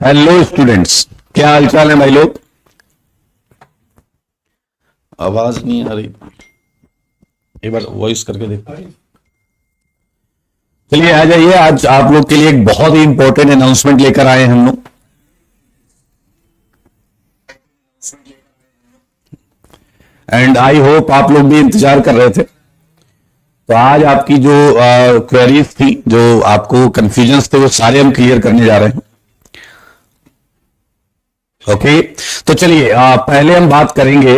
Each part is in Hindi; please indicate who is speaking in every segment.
Speaker 1: हेलो स्टूडेंट्स, क्या हालचाल है भाई लोग। आवाज नहीं आ रही, एक बार वॉइस करके देखो। चलिए आ जाइए, आज आप लोग के लिए एक बहुत ही इंपॉर्टेंट अनाउंसमेंट लेकर आए हैं हम लोग। एंड आई होप आप लोग भी इंतजार कर रहे थे। तो आज आपकी जो क्वेरीज थी, जो आपको कंफ्यूजन्स थे, वो सारे हम क्लियर करने जा रहे हैं। ओके तो चलिए पहले हम बात करेंगे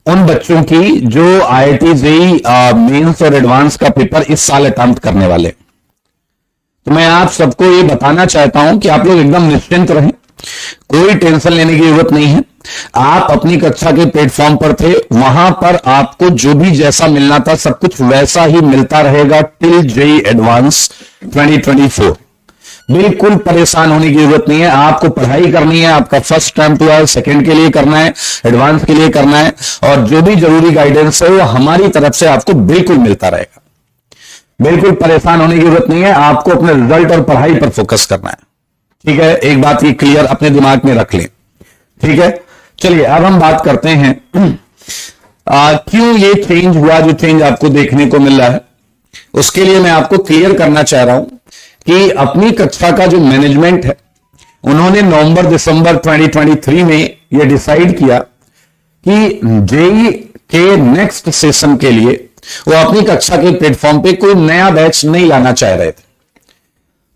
Speaker 1: उन बच्चों की जो IIT जेईई मेंस और एडवांस का पेपर इस साल अटेम्प्ट करने वाले। तो मैं आप सबको ये बताना चाहता हूं कि आप लोग एकदम निश्चिंत रहें, कोई टेंशन लेने की जरूरत नहीं है। आप अपनी कक्षा के प्लेटफॉर्म पर थे, वहां पर आपको जो भी जैसा मिलना था सब कुछ वैसा ही मिलता रहेगा टिल जेईई एडवांस 2024। बिल्कुल परेशान होने की जरूरत नहीं है। आपको पढ़ाई करनी है, आपका फर्स्ट अटेम्प्ट हुआ है, सेकंड के लिए करना है, एडवांस के लिए करना है, और जो भी जरूरी गाइडेंस है वो हमारी तरफ से आपको बिल्कुल मिलता रहेगा। बिल्कुल परेशान होने की जरूरत नहीं है, आपको अपने रिजल्ट और पढ़ाई पर फोकस करना है। ठीक है, एक बात ये क्लियर अपने दिमाग में रख लें। ठीक है, चलिए अब हम बात करते हैं क्यों ये चेंज हुआ, जो चेंज आपको देखने को मिल रहा है। उसके लिए मैं आपको क्लियर करना चाह रहा हूं कि अपनी कक्षा का जो मैनेजमेंट है, उन्होंने नवंबर दिसंबर 2023 में यह डिसाइड किया कि जेईई के नेक्स्ट सेशन के लिए वो अपनी कक्षा के प्लेटफॉर्म पे कोई नया बैच नहीं लाना चाह रहे थे।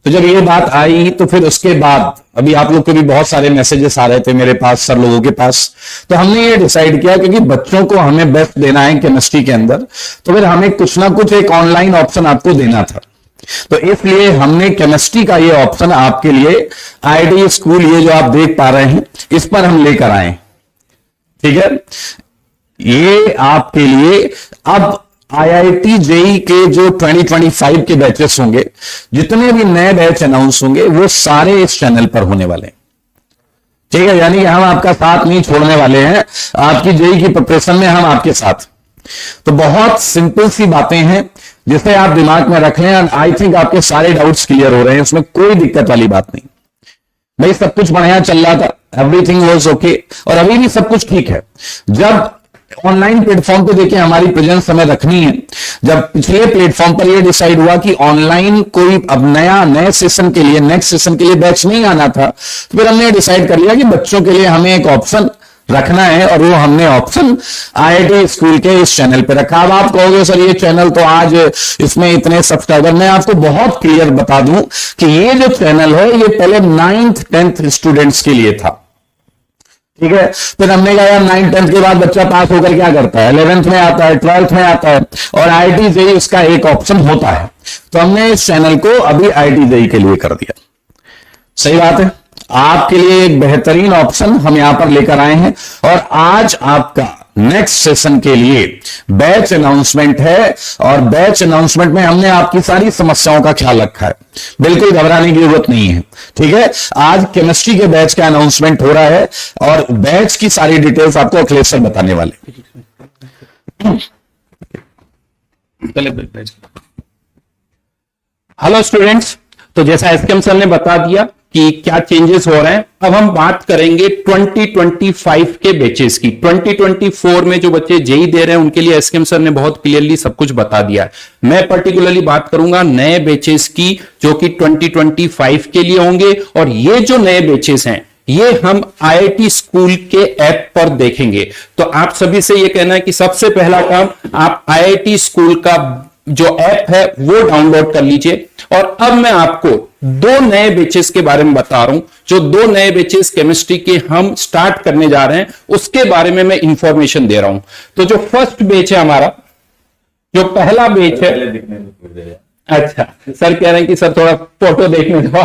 Speaker 1: तो जब ये बात आई तो फिर उसके बाद अभी आप लोग के भी बहुत सारे मैसेजेस आ रहे थे मेरे पास, सर लोगों के पास। तो हमने ये डिसाइड किया क्योंकि बच्चों को हमें बेस्ट देना है केमिस्ट्री के अंदर, तो फिर हमें कुछ ना कुछ एक ऑनलाइन ऑप्शन आपको देना था। तो इसलिए हमने केमिस्ट्री का ये ऑप्शन आपके लिए IIT स्कूल, ये जो आप देख पा रहे हैं, इस पर हम लेकर आए। ठीक है, ये आपके लिए अब IIT जेईई के जो 2025 के बैचेस होंगे, जितने भी नए बैच अनाउंस होंगे वो सारे इस चैनल पर होने वाले हैं। ठीक है, यानी कि हम आपका साथ नहीं छोड़ने वाले हैं, आपकी जेईई की प्रिपरेशन में हम आपके साथ। तो बहुत सिंपल सी बातें हैं जिसे आप दिमाग में रख लें। आई थिंक आपके सारे डाउट्स क्लियर हो रहे हैं, उसमें कोई दिक्कत वाली बात नहीं। भाई सब कुछ बढ़िया चल रहा था, एवरीथिंग वाज ओके, और अभी भी सब कुछ ठीक है। जब ऑनलाइन प्लेटफॉर्म पे देखिए हमारी प्रेजेंस हमें रखनी है। जब पिछले प्लेटफॉर्म पर यह डिसाइड हुआ कि ऑनलाइन कोई अब नए सेशन के लिए, नेक्स्ट सेशन के लिए बैच नहीं आना था, तो फिर हमने डिसाइड कर लिया कि बच्चों के लिए हमें एक ऑप्शन रखना है, और वो हमने ऑप्शन IIT स्कूल के इस चैनल पे रखा। अब आप कहोगे सर ये चैनल तो आज इसमें इतने सब्सक्राइबर, मैं आपको बहुत क्लियर बता दूं कि ये जो चैनल है ये पहले 9th 10th स्टूडेंट्स के लिए था। ठीक है, फिर हमने कहा यार 9th 10th के बाद बच्चा पास होकर क्या करता है, 11th में आता है, 12th में आता है, और IIT जेईई उसका एक ऑप्शन होता है। तो हमने इस चैनल को अभी IIT जेईई के लिए कर दिया। सही बात है, आपके लिए एक बेहतरीन ऑप्शन हम यहां पर लेकर आए हैं। और आज आपका नेक्स्ट सेशन के लिए बैच अनाउंसमेंट है, और बैच अनाउंसमेंट में हमने आपकी सारी समस्याओं का ख्याल रखा है। बिल्कुल घबराने की जरूरत नहीं है। ठीक है, आज केमिस्ट्री के बैच का अनाउंसमेंट हो रहा है, और बैच की सारी डिटेल्स आपको अखिलेश सर बताने वाले।
Speaker 2: हेलो स्टूडेंट्स, तो जैसा एसकेएम सर ने बता दिया कि क्या चेंजेस हो रहे हैं, अब हम बात करेंगे 2025 के बैचेस की। 2024 में जो बच्चे जेईई दे रहे हैं उनके लिए एसकेएम सर ने बहुत क्लियरली सब कुछ बता दिया है। मैं पर्टिकुलरली बात करूंगा नए बैचेस की जो कि 2025 के लिए होंगे, और ये जो नए बैचेस हैं ये हम IIT स्कूल के ऐप पर देखेंगे। तो आप सभी से ये कहना है कि सबसे पहला काम आप IIT स्कूल का जो ऐप है वो डाउनलोड कर लीजिए। और अब मैं आपको दो नए बैचेस के बारे में बता रहा हूं, जो दो नए बैचेस केमिस्ट्री के हम स्टार्ट करने जा रहे हैं उसके बारे में मैं इंफॉर्मेशन दे रहा हूं। तो जो फर्स्ट बैच है हमारा, जो पहला बैच है, अच्छा सर कह रहे हैं कि सर थोड़ा फोटो देखने दो।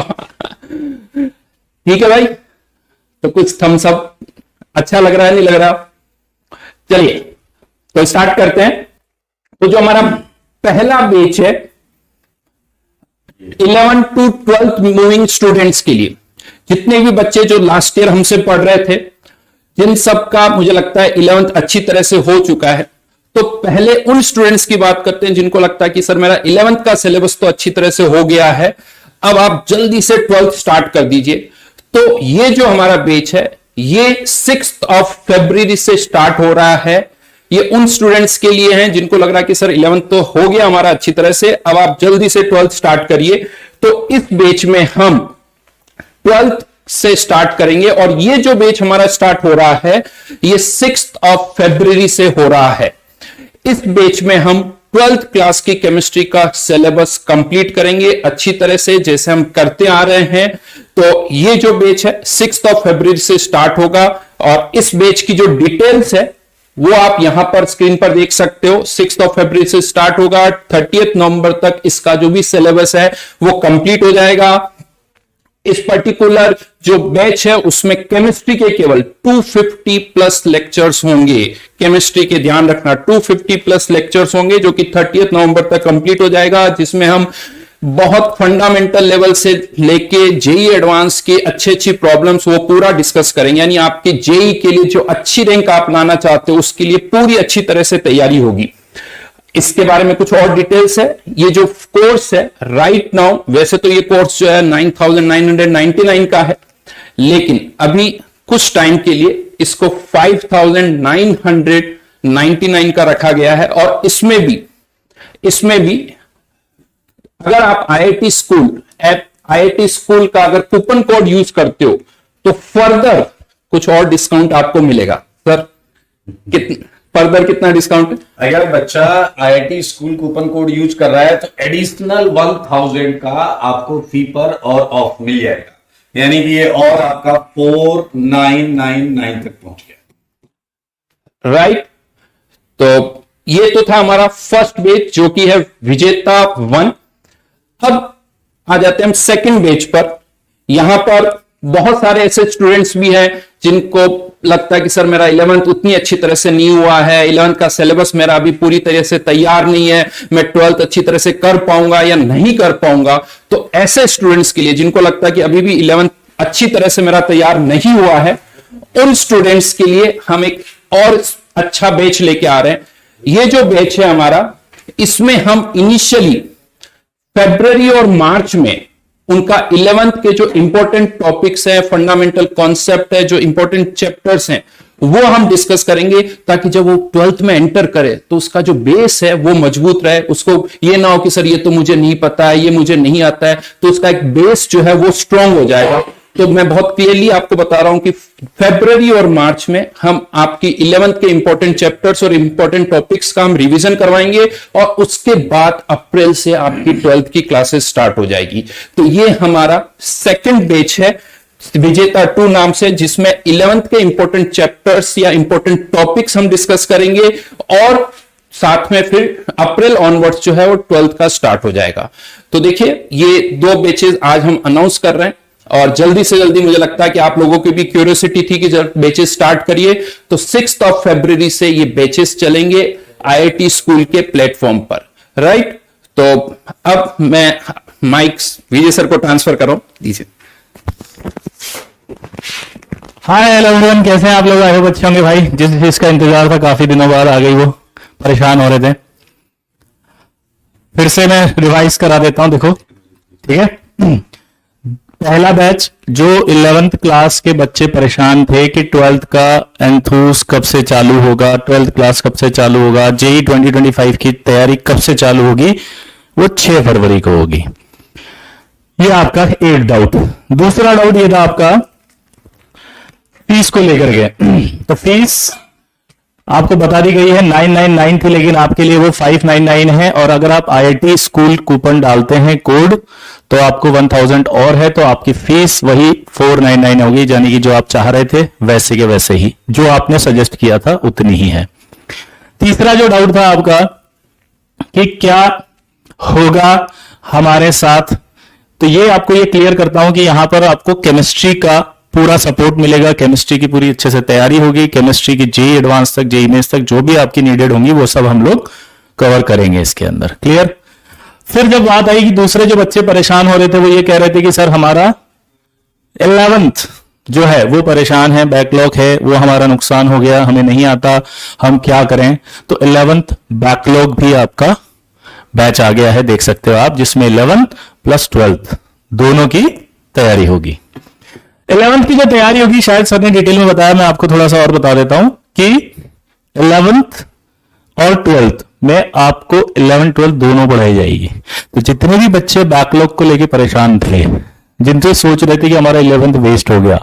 Speaker 2: ठीक है भाई, तो कुछ थम्स अप अच्छा लग रहा है, नहीं लग रहा? चलिए तो स्टार्ट करते हैं। तो जो हमारा पहला बैच है 11 to 12th मूविंग स्टूडेंट्स के लिए, जितने भी बच्चे जो लास्ट ईयर हमसे पढ़ रहे थे, जिन सब का मुझे लगता है 11th अच्छी तरह से हो चुका है, तो पहले उन स्टूडेंट्स की बात करते हैं जिनको लगता है कि सर मेरा 11th का सिलेबस तो अच्छी तरह से हो गया है, अब आप जल्दी से 12th स्टार्ट कर दीजिए। तो ये जो हमारा बैच है ये 6 फरवरी से स्टार्ट हो रहा है। ये उन स्टूडेंट्स के लिए हैं जिनको लग रहा है कि सर 11th तो हो गया हमारा अच्छी तरह से, अब आप जल्दी से 12th स्टार्ट करिए। तो इस बैच में हम 12th से स्टार्ट करेंगे और ये जो बैच हमारा स्टार्ट हो रहा है ये 6 फरवरी से हो रहा है। इस बैच में हम 12th क्लास की केमिस्ट्री का सिलेबस कंप्लीट करेंगे अच्छी तरह से जैसे हम करते आ रहे हैं। तो ये जो बैच है 6 फरवरी से स्टार्ट होगा और इस बैच की जो डिटेल्स है वो आप यहां पर स्क्रीन पर देख सकते हो। 6 फरवरी से स्टार्ट होगा, 30 नवंबर तक इसका जो भी सिलेबस है वो कंप्लीट हो जाएगा। इस पर्टिकुलर जो बैच है उसमें केमिस्ट्री के केवल 250 प्लस लेक्चर्स होंगे। केमिस्ट्री के ध्यान रखना 250 प्लस लेक्चर्स होंगे जो कि 30 नवंबर तक कंप्लीट हो जाएगा, जिसमें हम बहुत फंडामेंटल लेवल से लेके जेई एडवांस की अच्छी अच्छी प्रॉब्लम्स वो पूरा डिस्कस करेंगे। यानी आपके जेई के लिए जो अच्छी रैंक आप लाना चाहते हो उसके लिए पूरी अच्छी तरह से तैयारी होगी। इसके बारे में कुछ और डिटेल्स है। ये जो कोर्स है राइट नाउ, वैसे तो ये कोर्स जो है 9,999 का है, लेकिन अभी कुछ टाइम के लिए इसको 5,999 का रखा गया है। और इसमें भी अगर आप आईआईटी स्कूल का अगर कूपन कोड यूज करते हो तो फर्दर कुछ और डिस्काउंट आपको मिलेगा। सर फर्दर कितना डिस्काउंट है?
Speaker 3: अगर बच्चा IIT school coupon code use कर रहा है तो एडिशनल 1000 का आपको फी पर और ऑफ मिल जाएगा, यानी कि ये और आपका 4999 तक पहुंच गया।
Speaker 2: राइट, तो ये तो था हमारा फर्स्ट बैच जो कि है विजेता 1। अब आ जाते हैं हम सेकंड बैच पर। यहां पर बहुत सारे ऐसे स्टूडेंट्स भी हैं जिनको लगता है कि सर मेरा 11th उतनी अच्छी तरह से नहीं हुआ है, 11th का सिलेबस मेरा अभी पूरी तरह से तैयार नहीं है, मैं 12th अच्छी तरह से कर पाऊंगा या नहीं कर पाऊंगा। तो ऐसे स्टूडेंट्स के लिए जिनको लगता है कि अभी भी 11th अच्छी तरह से मेरा तैयार नहीं हुआ है, उन स्टूडेंट्स के लिए हम एक और अच्छा बैच लेके आ रहे हैं। ये जो बैच है हमारा, इसमें हम इनिशियली फरवरी और मार्च में उनका 11th के जो इंपॉर्टेंट टॉपिक्स है, फंडामेंटल कॉन्सेप्ट है, जो इंपॉर्टेंट चैप्टर्स हैं वो हम डिस्कस करेंगे, ताकि जब वो 12th में एंटर करे तो उसका जो बेस है वो मजबूत रहे। उसको ये ना हो कि सर ये तो मुझे नहीं पता है, ये मुझे नहीं आता है, तो उसका एक बेस जो है वो स्ट्रांग हो जाएगा। तो मैं बहुत क्लियरली आपको बता रहा हूं कि फरवरी और मार्च में हम आपकी 11th के इंपॉर्टेंट चैप्टर्स और इंपॉर्टेंट टॉपिक्स का हम रिवीजन करवाएंगे और उसके बाद अप्रैल से आपकी 12th की क्लासेस स्टार्ट हो जाएगी। तो ये हमारा सेकंड बैच है विजेता 2 नाम से, जिसमें 11th के इंपॉर्टेंट चैप्टर्स या इंपॉर्टेंट टॉपिक्स हम डिस्कस करेंगे और साथ में फिर अप्रैल ऑनवर्ड्स जो है वो 12th का स्टार्ट हो जाएगा। तो देखिए ये 2 बैचेस आज हम अनाउंस कर रहे हैं और जल्दी से जल्दी, मुझे लगता है कि आप लोगों की भी क्यूरियोसिटी थी कि जब बैचेस स्टार्ट करिए। तो 6 फरवरी से ये बैचेस चलेंगे आईआईटी स्कूल के प्लेटफॉर्म पर। राइट, तो अब मैं माइक विजय सर को ट्रांसफर करो दीजिए।
Speaker 4: हाय हेलो एवरीवन, कैसे हैं आप लोग? आए हो बच्चे होंगे भाई, जिस चीज का इंतजार था काफी दिनों बाद आ गई, वो परेशान हो रहे थे। फिर से मैं रिवाइज करा देता हूं, देखो ठीक है। पहला बैच जो 11th क्लास के बच्चे परेशान थे कि 12th का एंथूस कब से चालू होगा, 12th क्लास कब से चालू होगा, जेई 2025 की तैयारी कब से चालू होगी, वो 6 फरवरी को होगी। ये आपका एक डाउट। दूसरा डाउट ये था आपका फीस को लेकर के। तो फीस आपको बता दी गई है 999 थी, लेकिन आपके लिए वो 599 है। और अगर आप आईआईटी स्कूल कूपन डालते हैं कोड तो आपको 1000 और है, तो आपकी फीस वही 499 होगी, यानी कि जो आप चाह रहे थे वैसे के वैसे ही, जो आपने सजेस्ट किया था उतनी ही है। तीसरा जो डाउट था आपका कि क्या होगा हमारे साथ, तो ये आपको ये क्लियर करता हूं कि यहां पर आपको केमिस्ट्री का पूरा सपोर्ट मिलेगा, केमिस्ट्री की पूरी अच्छे से तैयारी होगी, केमिस्ट्री की जेई एडवांस तक, जेई मेंस तक जो भी आपकी नीडेड होंगी वो सब हम लोग कवर करेंगे इसके अंदर। क्लियर? फिर जब बात आई कि दूसरे जो बच्चे परेशान हो रहे थे वो ये कह रहे थे कि सर हमारा 11th जो है वो परेशान है, बैकलॉग है, वो हमारा नुकसान हो गया, हमें नहीं आता, हम क्या करें? तो 11th बैकलॉग भी आपका बैच आ गया है, देख सकते हो आप, जिसमें 11th प्लस 12th दोनों की तैयारी होगी। 11th की जो तैयारी होगी शायद सर ने डिटेल में बताया, मैं आपको थोड़ा सा और बता देता हूं कि 11th और 12th में आपको 11 12 दोनों पढ़ाई जाएगी। तो जितने भी बच्चे बैकलॉग को लेके परेशान थे, जिनसे सोच रहे थे कि हमारा 11th वेस्ट हो गया,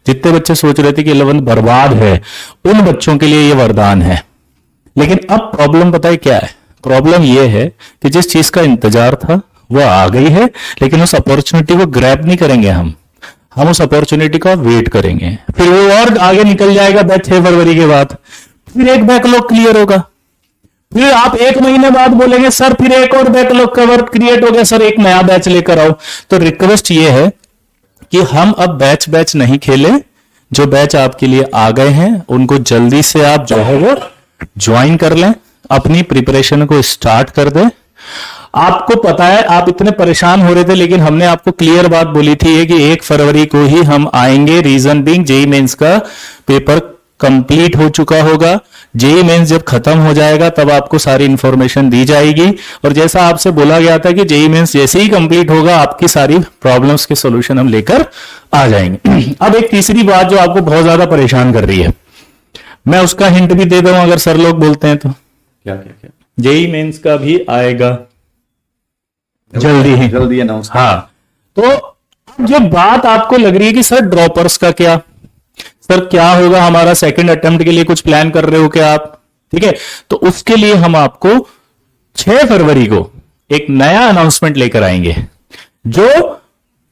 Speaker 4: जितने बच्चे सोच रहे थे कि 11th बर्बाद है, उन बच्चों के लिए यह वरदान है। लेकिन अब प्रॉब्लम पता है क्या है? प्रॉब्लम यह है कि जिस चीज का इंतजार था वह आ गई है, लेकिन उस अपॉर्चुनिटी को ग्रैब नहीं करेंगे हम उस अपॉर्चुनिटी का वेट करेंगे, फिर वो और आगे निकल जाएगा। 6 फरवरी के बाद फिर एक बैकलॉग क्लियर होगा, फिर आप 1 महीने बाद बोलेंगे सर फिर एक और बैकलॉग कवर क्रिएट हो गया, सर एक नया बैच लेकर आओ। तो रिक्वेस्ट ये है कि हम अब बैच नहीं खेले, जो बैच आपके लिए आ गए हैं उनको जल्दी से आप जो है वो ज्वाइन कर लें, अपनी प्रिपरेशन को स्टार्ट कर दें। आपको पता है आप इतने परेशान हो रहे थे, लेकिन हमने आपको क्लियर बात बोली थी कि 1 फरवरी को ही हम आएंगे। रीजन बीइंग जेईई मेंस का पेपर कंप्लीट हो चुका होगा, जेईई मेंस जब खत्म हो जाएगा तब आपको सारी इंफॉर्मेशन दी जाएगी। और जैसा आपसे बोला गया था कि जेईई मेंस जैसे ही कंप्लीट होगा आपकी सारी प्रॉब्लम्स के सॉल्यूशन हम लेकर आ जाएंगे। अब एक तीसरी बात जो आपको बहुत ज्यादा परेशान कर रही है, मैं उसका हिंट भी दे दूं अगर सर लोग बोलते हैं तो।
Speaker 3: क्या क्या क्या?
Speaker 4: जेईई मेंस का भी आएगा जल्दी
Speaker 3: अनाउंस।
Speaker 4: हाँ, तो जो बात आपको लग रही है कि सर ड्रॉपर्स का क्या, सर क्या होगा हमारा सेकंड अटेम्प्ट के लिए कुछ प्लान कर रहे हो क्या आप? ठीक है, तो उसके लिए हम आपको 6 फरवरी को एक नया अनाउंसमेंट लेकर आएंगे, जो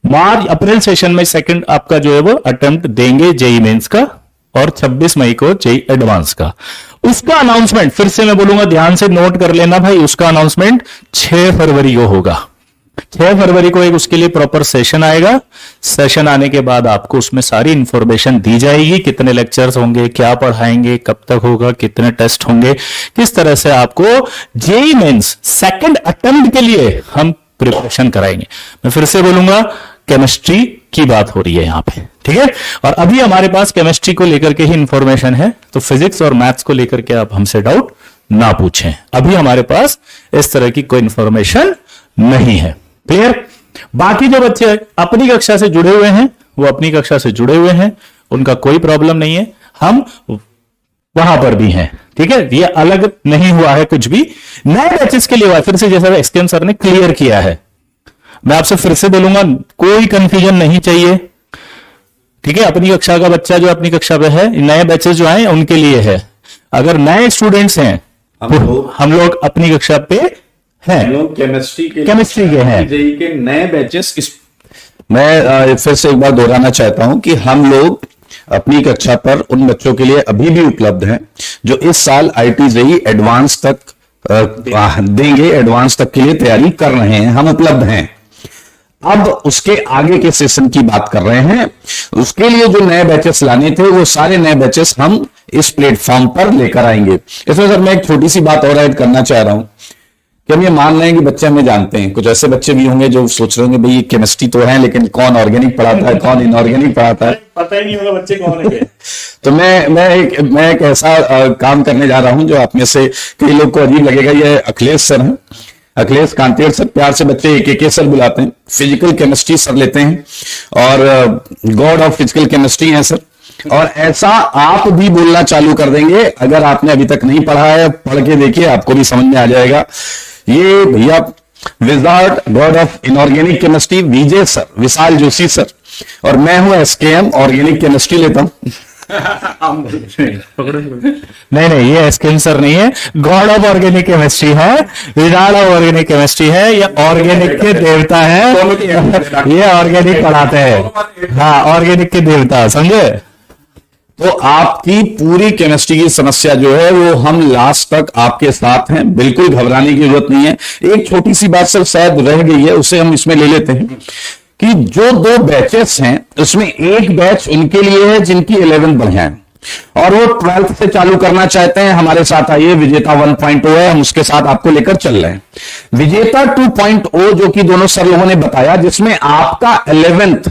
Speaker 4: मार्च अप्रैल सेशन में सेकंड आपका जो है वो अटेम्प्ट देंगे जेईई मेंस का, और 26 मई को जेईई एडवांस का। उसका अनाउंसमेंट फिर से मैं बोलूंगा, ध्यान से नोट कर लेना भाई, उसका अनाउंसमेंट 6 फरवरी को होगा। 6 फरवरी को एक उसके लिए प्रॉपर सेशन आएगा। सेशन आने के बाद आपको उसमें सारी इंफॉर्मेशन दी जाएगी, कितने लेक्चर्स होंगे, क्या पढ़ाएंगे, कब तक होगा, कितने टेस्ट होंगे, किस तरह से आपको जेईई मेंस सेकंड अटेम्प्ट के लिए हम प्रिपरेशन कराएंगे। मैं फिर से बोलूंगा, केमिस्ट्री की बात हो रही है यहां पे, ठीक है। और अभी हमारे पास केमिस्ट्री को लेकर के ही इंफॉर्मेशन है, तो फिजिक्स और मैथ्स को लेकर के आप हमसे डाउट ना पूछें, अभी हमारे पास इस तरह की कोई इंफॉर्मेशन नहीं है। क्लियर? बाकी जो बच्चे अपनी कक्षा से जुड़े हुए हैं वो अपनी कक्षा से जुड़े हुए हैं, उनका कोई प्रॉब्लम नहीं है, हम वहां पर भी हैं, ठीक है। ये अलग नहीं हुआ है कुछ भी, नए बैचेस के लिए हुआ है। फिर से जैसा एसकेएम सर ने क्लियर किया है, मैं आपसे फिर से बोलूंगा, कोई कंफ्यूजन नहीं चाहिए, ठीक है। अपनी कक्षा का बच्चा जो अपनी कक्षा पे है, नए बैचेस जो आए उनके लिए है। अगर नए स्टूडेंट्स हैं हम लोग अपनी कक्षा पे हैं,
Speaker 3: लोग केमिस्ट्री के
Speaker 4: हैं।
Speaker 3: जेईई के नए बैचेस
Speaker 1: मैं फिर से एक बार दोहराना चाहता हूं कि हम लोग अपनी कक्षा पर उन बच्चों के लिए अभी भी उपलब्ध हैं जो इस साल आईटी जेईई एडवांस तक देंगे, एडवांस तक के लिए तैयारी कर रहे हैं, हम उपलब्ध हैं। अब उसके आगे के सेशन की बात कर रहे हैं, उसके लिए जो नए बैचेस लाने थे वो सारे नए बैचेस हम इस प्लेटफॉर्म पर लेकर आएंगे। इसमें सर मैं एक छोटी सी बात और ऐड करना चाह रहा हूं कि हम ये मान रहे हैं कि बच्चे हमें जानते हैं, कुछ ऐसे बच्चे भी होंगे जो सोच रहे होंगे भाई केमिस्ट्री तो है लेकिन कौन ऑर्गेनिक पढ़ाता है, कौन इनऑर्गेनिक पढ़ाता है,
Speaker 4: पता ही नहीं होगा बच्चे कौन है।
Speaker 1: तो मैं एक ऐसा काम करने जा रहा हूं जो आप में से कई लोग को अजीब लगेगा। ये अखिलेश सर हैं, अखिलेश कांतेर सर, प्यार से बच्चे एक सर बुलाते हैं। फिजिकल केमिस्ट्री सर लेते हैं और गॉड ऑफ फिजिकल केमिस्ट्री हैं सर, और ऐसा आप भी बोलना चालू कर देंगे। अगर आपने अभी तक नहीं पढ़ा है, पढ़ के देखिए, आपको भी समझ में आ जाएगा। ये भैया wizard God of inorganic chemistry Vijay sir, Vishal Joshi sir, और मैं हूं एसकेएम, ऑर्गेनिक केमिस्ट्री लेता हूं।
Speaker 4: नहीं, ये एसकेएम सर नहीं है, गॉड ऑफ ऑर्गेनिक केमिस्ट्री है, विजार्ड ऑफ ऑर्गेनिक केमिस्ट्री है, ये ऑर्गेनिक के देवता है, ये ऑर्गेनिक पढ़ाते हैं। हाँ, ऑर्गेनिक के देवता, समझे।
Speaker 1: तो आपकी पूरी केमिस्ट्री की समस्या जो है वो हम लास्ट तक आपके साथ हैं, बिल्कुल घबराने की जरूरत नहीं है। एक छोटी सी बात सर शायद रह गई है, उसे हम इसमें ले लेते हैं कि जो 2 बैचेस हैं उसमें एक बैच उनके लिए है जिनकी 11th बढ़िया है और वो 12th से चालू करना चाहते हैं। हमारे साथ आइए, विजेता 1.0 है, हम उसके साथ आपको लेकर चल रहे हैं। विजेता 2.0 जो कि दोनों सर लोगों ने बताया, जिसमें आपका 11th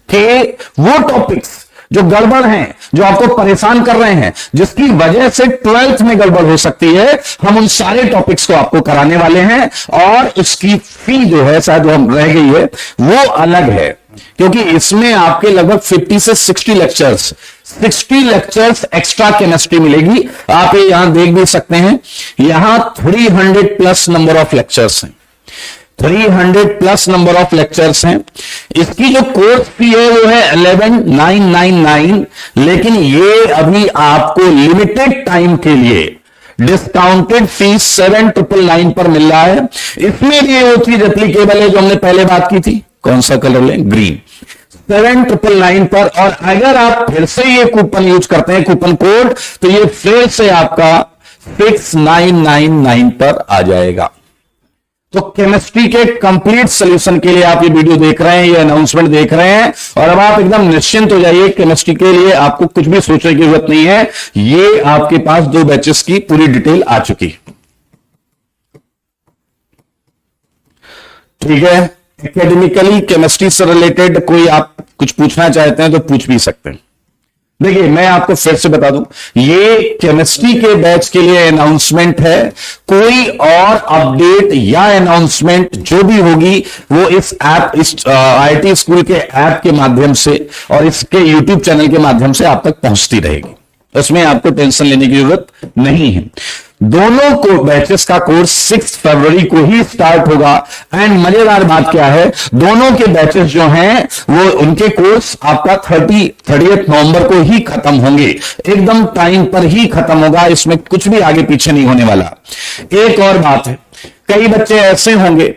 Speaker 1: के वो टॉपिक्स जो गड़बड़ हैं, जो आपको परेशान कर रहे हैं, जिसकी वजह से 12th में गड़बड़ हो सकती है, हम उन सारे टॉपिक्स को आपको कराने वाले हैं। और उसकी फी जो है शायद वो रह गई है, वो अलग है, क्योंकि इसमें आपके लगभग 50 से 60 लेक्चर्स एक्स्ट्रा केमिस्ट्री मिलेगी। आप ये यहां देख भी सकते हैं, यहां 300 प्लस नंबर ऑफ लेक्चर्स हैं, 300 प्लस नंबर ऑफ लेक्चर्स हैं। इसकी जो कोर्स फी है वो है 11,999, लेकिन ये अभी आपको लिमिटेड टाइम के लिए डिस्काउंटेड फीस 7,999 पर मिल रहा है। इसमें भी वो चीज एप्लीकेबल है जो हमने पहले बात की थी। कौन सा कलर लें? ग्रीन। 7,999 पर, और अगर आप फिर से ये कूपन यूज करते हैं, कूपन कोड, तो ये फिर से आपका 6,999 पर आ जाएगा। तो केमिस्ट्री के कंप्लीट सॉल्यूशन के लिए आप ये वीडियो देख रहे हैं, ये अनाउंसमेंट देख रहे हैं, और अब आप एकदम निश्चिंत हो जाइए। केमिस्ट्री के लिए आपको कुछ भी सोचने की जरूरत नहीं है, ये आपके पास 2 बैचेस की पूरी डिटेल आ चुकी है। ठीक है, एकेडमिकली केमिस्ट्री से रिलेटेड कोई आप कुछ पूछना चाहते हैं तो पूछ भी सकते हैं। देखिए, मैं आपको फिर से बता दूं, ये केमिस्ट्री के बैच के लिए अनाउंसमेंट है। कोई और अपडेट या अनाउंसमेंट जो भी होगी वो इस ऐप, इस IIT स्कूल के ऐप के माध्यम से और इसके YouTube चैनल के माध्यम से आप तक पहुंचती रहेगी। उसमें आपको टेंशन लेने की जरूरत नहीं है। दोनों को बैचेस का कोर्स 6 फरवरी को ही स्टार्ट होगा। एंड मजेदार बात क्या है, दोनों के बैचेस जो हैं वो उनके कोर्स आपका 30 नवंबर को ही खत्म होंगे, एकदम टाइम पर ही खत्म होगा। इसमें कुछ भी आगे पीछे नहीं होने वाला। एक और बात है, कई बच्चे ऐसे होंगे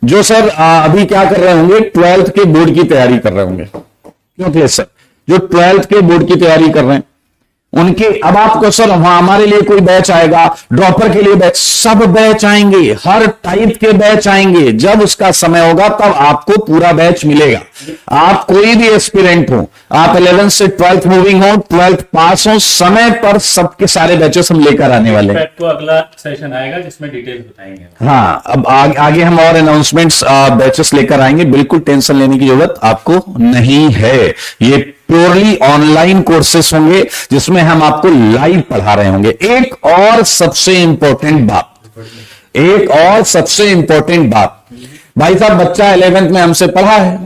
Speaker 1: जो सर अभी क्या कर रहे होंगे, 12th के बोर्ड की तैयारी कर रहे होंगे। क्योंकि सर जो 12th के बोर्ड की तैयारी कर रहे हैं उनके, अब आपको सर हमारे लिए कोई बैच आएगा, ड्रॉपर के लिए बैच, सब बैच आएंगे, हर टाइप के बैच आएंगे। जब उसका समय होगा तब आपको पूरा बैच मिलेगा। आप कोई भी एस्पिरेंट हो, आप 11th से 12th मूविंग हो, 12th पास हो, समय पर सबके सारे बैचेस हम लेकर आने वाले हैं।
Speaker 4: तो अगला सेशन आएगा जिसमें डिटेल्स बताएंगे।
Speaker 1: हाँ, अब आगे हम और अनाउंसमेंट्स बैचेस लेकर आएंगे। बिल्कुल टेंशन लेने की जरूरत आपको नहीं है। ये प्योरली ऑनलाइन कोर्सेस होंगे जिसमें हम आपको लाइव पढ़ा रहे होंगे। एक और सबसे इंपॉर्टेंट बात, भाई साहब बच्चा 11th में हमसे पढ़ा है,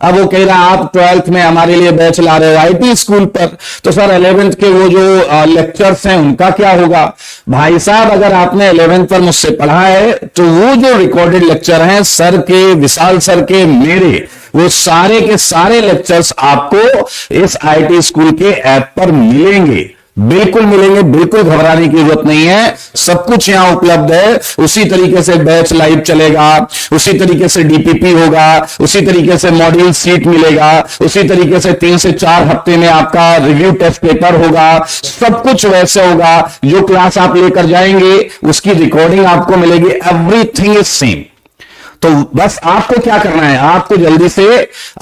Speaker 1: अब वो कह रहा आप 12th में हमारे लिए बैच ला रहे हो IIT स्कूल पर, तो सर 11th के वो जो लेक्चर्स हैं उनका क्या होगा? भाई साहब, अगर आपने 11th पर मुझसे पढ़ा है तो वो जो रिकॉर्डेड लेक्चर हैं सर के, विशाल सर के, मेरे, वो सारे के सारे लेक्चर्स आपको इस IIT स्कूल के ऐप पर मिलेंगे। बिल्कुल मिलेंगे, बिल्कुल घबराने की जरूरत नहीं है। सब कुछ यहां उपलब्ध है। उसी तरीके से बैच लाइव चलेगा, उसी तरीके से DPP होगा, उसी तरीके से मॉड्यूल सीट मिलेगा, उसी तरीके से 3 से 4 हफ्ते में आपका रिव्यू टेस्ट पेपर होगा। सब कुछ वैसे होगा। जो क्लास आप लेकर जाएंगे उसकी रिकॉर्डिंग आपको मिलेगी। Everything is same. तो बस आपको क्या करना है, आपको जल्दी से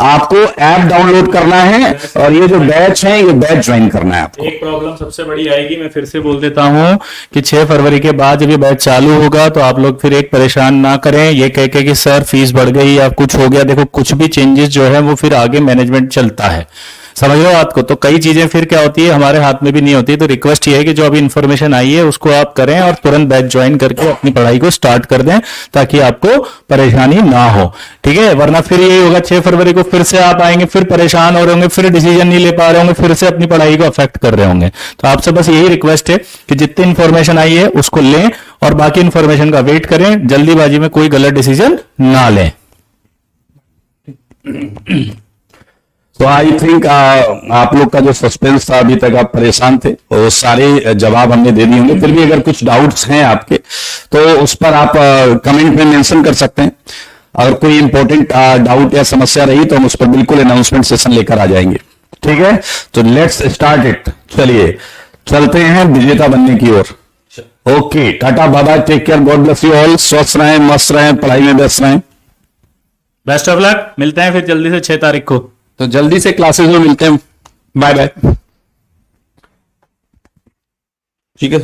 Speaker 1: आपको ऐप डाउनलोड करना है और ये जो बैच है ये बैच ज्वाइन करना है आपको।
Speaker 4: एक प्रॉब्लम सबसे बड़ी आएगी, मैं फिर से बोल देता हूं कि 6 फरवरी के बाद जब ये बैच चालू होगा तो आप लोग फिर एक परेशान ना करें ये कह के कि सर फीस बढ़ गई या कुछ हो गया। देखो, कुछ भी चेंजेस जो है वो फिर आगे मैनेजमेंट चलता है, समझ लो बात को। तो कई चीजें फिर क्या होती है हमारे हाथ में भी नहीं होती। तो रिक्वेस्ट ये है कि जो अभी इन्फॉर्मेशन आई है उसको आप करें और तुरंत बैच ज्वाइन करके अपनी पढ़ाई को स्टार्ट कर दें ताकि आपको परेशानी ना हो। ठीक है, वरना फिर यही होगा 6 फरवरी को फिर से आप आएंगे, फिर परेशान हो रहे होंगे, फिर डिसीजन नहीं ले पा रहे होंगे, फिर से अपनी पढ़ाई को अफेक्ट कर रहे होंगे। तो आपसे बस यही रिक्वेस्ट है कि जितनी इन्फॉर्मेशन आई है उसको लें और बाकी इन्फॉर्मेशन का वेट करें। जल्दीबाजी में कोई गलत डिसीजन ना लें।
Speaker 1: तो आई थिंक आप लोग का जो सस्पेंस था, अभी तक आप परेशान थे, वो सारे जवाब हमने दे दिए होंगे। फिर भी अगर कुछ डाउट्स हैं आपके तो उस पर आप कमेंट में मेंशन कर सकते हैं। अगर कोई इंपॉर्टेंट डाउट या समस्या रही तो हम उस पर बिल्कुल अनाउंसमेंट सेशन लेकर आ जाएंगे। ठीक है, तो लेट्स स्टार्ट इट। चलिए चलते हैं विजेता बनने की ओर। Okay, tata, bye bye, take care, God bless you all. स्वस्थ रहें, मस्त रहें, पढ़ाई में व्यस्त रहें।
Speaker 4: Best of luck. मिलते हैं फिर जल्दी से 6 तारीख को।
Speaker 2: तो जल्दी से क्लासेस में मिलते हैं। Bye bye.
Speaker 1: ठीक है।